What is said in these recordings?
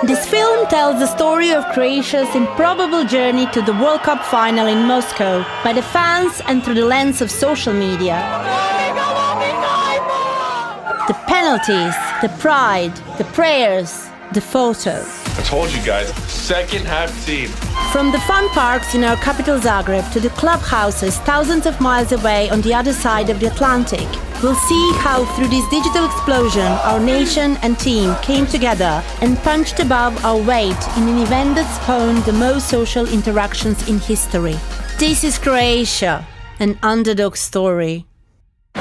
This film tells the story of Croatia's improbable journey to the World Cup final in Moscow by the fans and through the lens of social media. The penalties, the pride, the prayers, the photos. I told you guys, second half team. From the fun parks in our capital Zagreb to the clubhouses thousands of miles away on the other side of the Atlantic, we'll see how through this digital explosion our nation and team came together and punched above our weight in an event that spawned the most social interactions in history. This is Croatia, an underdog story.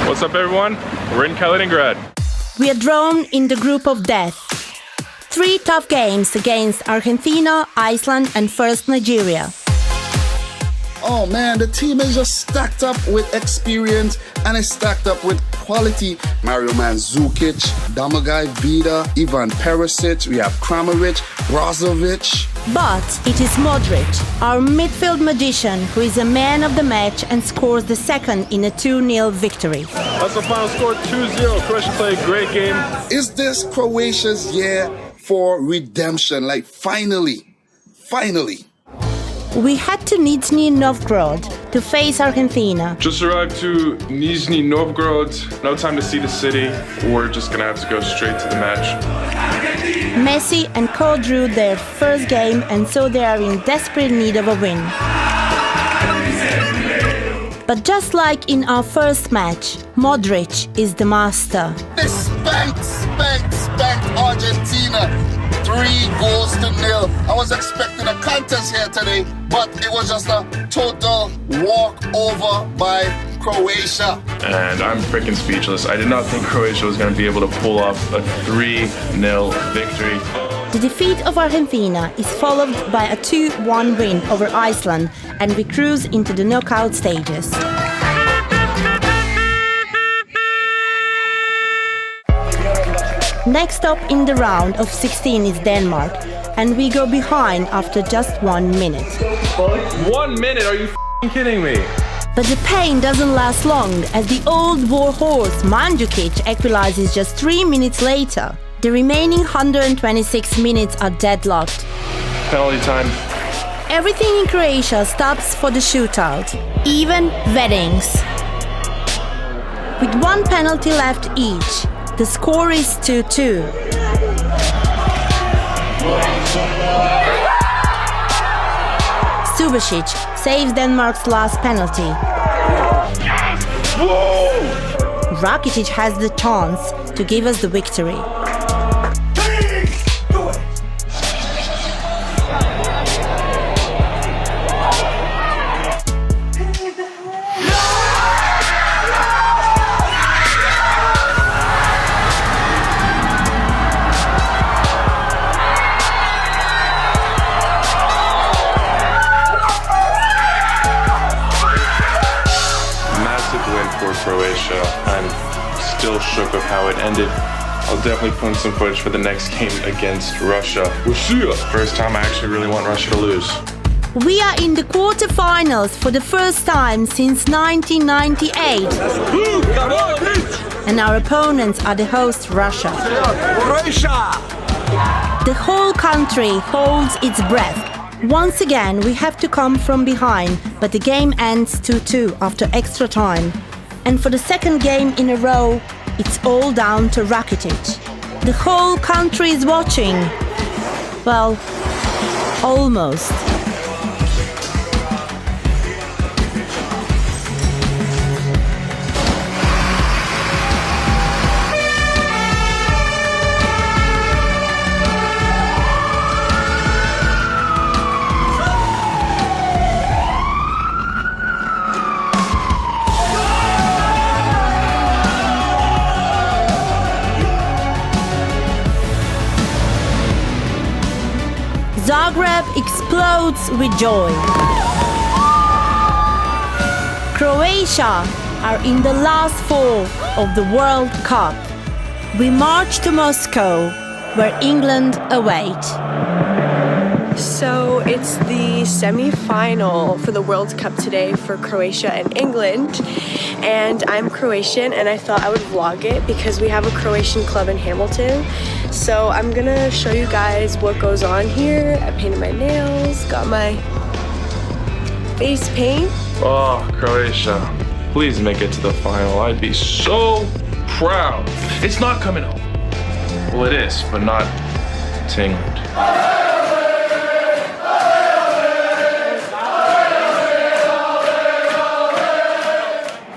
What's up, everyone? We're in Kaliningrad. We are drawn in the group of death. 3 tough games against Argentina, Iceland and first Nigeria. Oh man, the team is just stacked up with experience and it's stacked up with quality. Mario Mandzukic, Damagaj Vida, Ivan Perisic, we have Kramaric, Brozovic. But it is Modric, our midfield magician, who is a man of the match and scores the second in a 2-0 victory. That's the final score, 2-0. Croatia played a great game. Is this Croatia's year for redemption? Like finally. We head to Nizhny Novgorod to face Argentina. Just arrived to Nizhny Novgorod. No time to see the city. We're just gonna have to go straight to the match. Messi and Co drew their first game and so they are in desperate need of a win. But just like in our first match, Modric is the master. They spanked Argentina. 3-0. I was expecting a contest here today, but it was just a total walkover by Croatia. And I'm freaking speechless. I did not think Croatia was going to be able to pull off a 3-0 victory. The defeat of Argentina is followed by a 2-1 win over Iceland, and we cruise into the knockout stages. Next up in the round of 16 is Denmark, and we go behind after just 1 minute. 1 minute? Are you kidding me? But the pain doesn't last long, as the old war horse Mandzukic equalizes just 3 minutes later. The remaining 126 minutes are deadlocked. Penalty time. Everything in Croatia stops for the shootout, even weddings. With 1 penalty left each, the score is 2-2. Subasic saves Denmark's last penalty. Rakitic has the chance to give us the victory. Croatia. I'm still shook of how it ended. I'll definitely put in some footage for the next game against Russia. We'll see ya. First time I actually really want Russia to lose. We are in the quarterfinals for the first time since 1998. And our opponents are the host Russia. Croatia! The whole country holds its breath. Once again, we have to come from behind, but the game ends 2-2 after extra time. And for the second game in a row, it's all down to Rakitic. The whole country is watching. Well, almost. Zagreb explodes with joy. Croatia are in the last 4 of the World Cup. We march to Moscow, where England await. So it's the semi-final for the World Cup today for Croatia and England. And I'm Croatian and I thought I would vlog it because we have a Croatian club in Hamilton. So I'm gonna show you guys what goes on here. I painted my nails, got my face paint. Oh, Croatia, please make it to the final. I'd be so proud. It's not coming home. Well, it is, but not to England.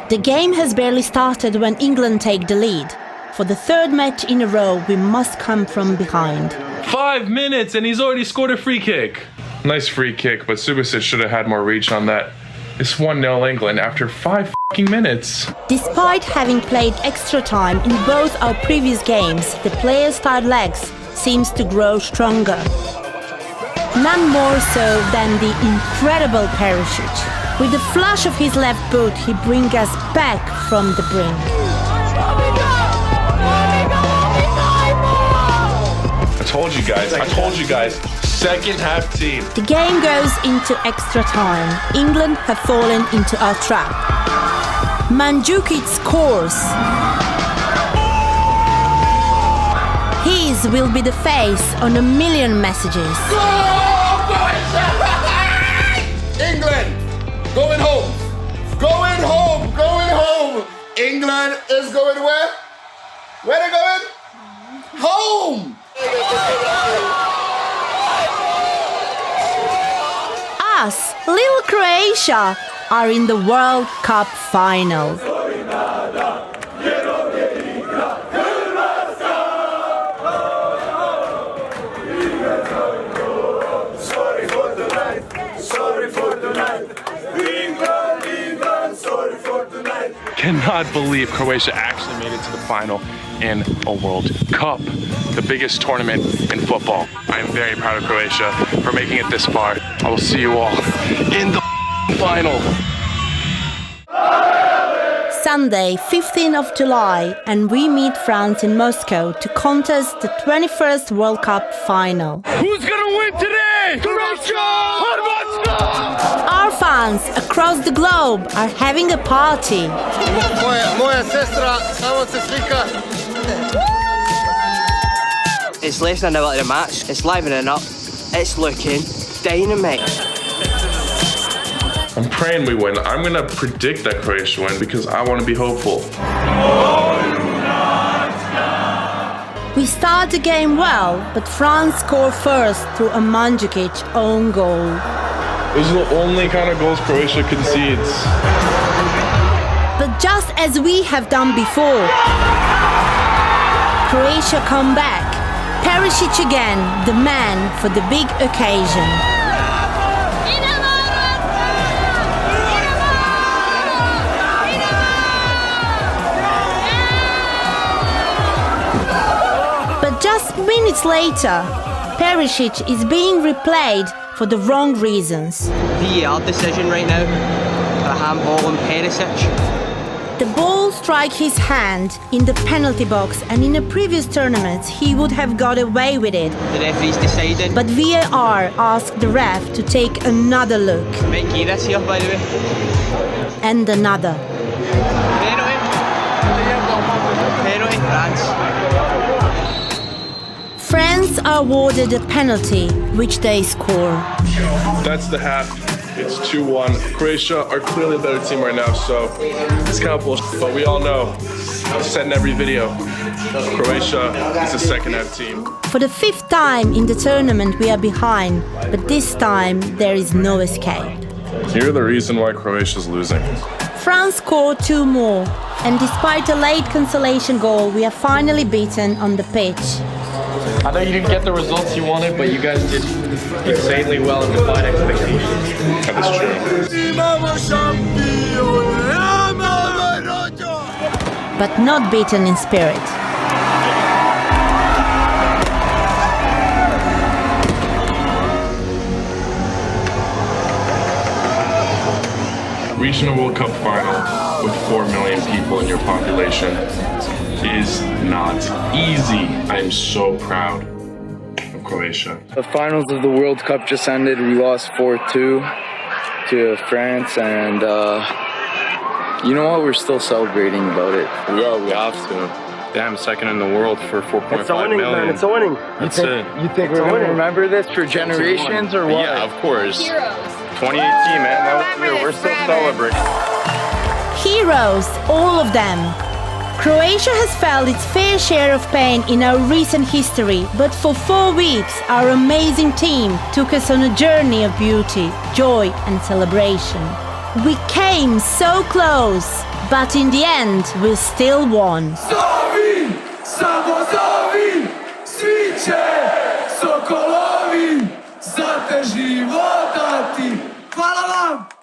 The game has barely started when England take the lead. For the third match in a row, we must come from behind. 5 minutes and he's already scored a free kick. Nice free kick, but Subasic should have had more reach on that. It's 1-0 England after 5 minutes. Despite having played extra time in both our previous games, the player's tired legs seems to grow stronger. None more so than the incredible Perisic. With a flush of his left boot, he brings us back from the brink. I told you guys, second half team. The game goes into extra time. England have fallen into our trap. Mandzukic scores. His will be the face on a million messages. Go! England! Going home! Going home! Going home! England is going where? Where they going? Home! Us, little Croatia, are in the World Cup final. Cannot believe Croatia actually made it to the final in a World Cup, the biggest tournament in football. I am very proud of Croatia for making it this far. I will see you all in the final. Sunday, 15th of July, and we meet France in Moscow to contest the 21st World Cup final. Who's gonna win today? Croatia! Our fans across the globe are having a party. Moja sestra samo se slika. It's less than an hour to the match. It's livening up. It's looking dynamite. I'm praying we win. I'm gonna predict that Croatia win because I want to be hopeful. We start the game well, but France score first through a Mandzukic own goal. Those are the only kind of goals Croatia concedes. But just as we have done before, Croatia come back. Perisic again, the man for the big occasion. But just minutes later, Perisic is being replayed for the wrong reasons. VAR decision right now for a handball on Perisic. The ball strike his hand in the penalty box, and in a previous tournament he would have got away with it. The referee's decided. But VAR asked the ref to take another look. Right, Kira's here, by the way. And another. Penalty. Penalty, France. France are awarded a penalty, which they score. That's the half. It's 2-1. Croatia are clearly a better team right now, so it's kind of bullshit. But we all know, I've said in every video, Croatia is a second half team. For the 5th time in the tournament we are behind, but this time there is no escape. You're the reason why Croatia's losing. France scored 2 more, and despite a late consolation goal, we are finally beaten on the pitch. I know you didn't get the results you wanted, but you guys did insanely well and defied expectations. That is true. But not beaten in spirit. Reaching a World Cup final with 4 million people in your population is not easy. I am so proud of Croatia. The finals of the World Cup just ended. We lost 4-2 to France, and you know what? We're still celebrating about it. We are, we have to. Damn, second in the world for 4.5 million. It's a winning. That's it. You think we're going to remember this for generations or what? Yeah, of course. Heroes. 2018, man. That was, we're still celebrating. Heroes, all of them. Croatia has felt its fair share of pain in our recent history, but for 4 weeks our amazing team took us on a journey of beauty, joy and celebration. We came so close, but in the end we still won. Zovi, samo zovi, svi će sokolovi za te života ti. Hvala vam!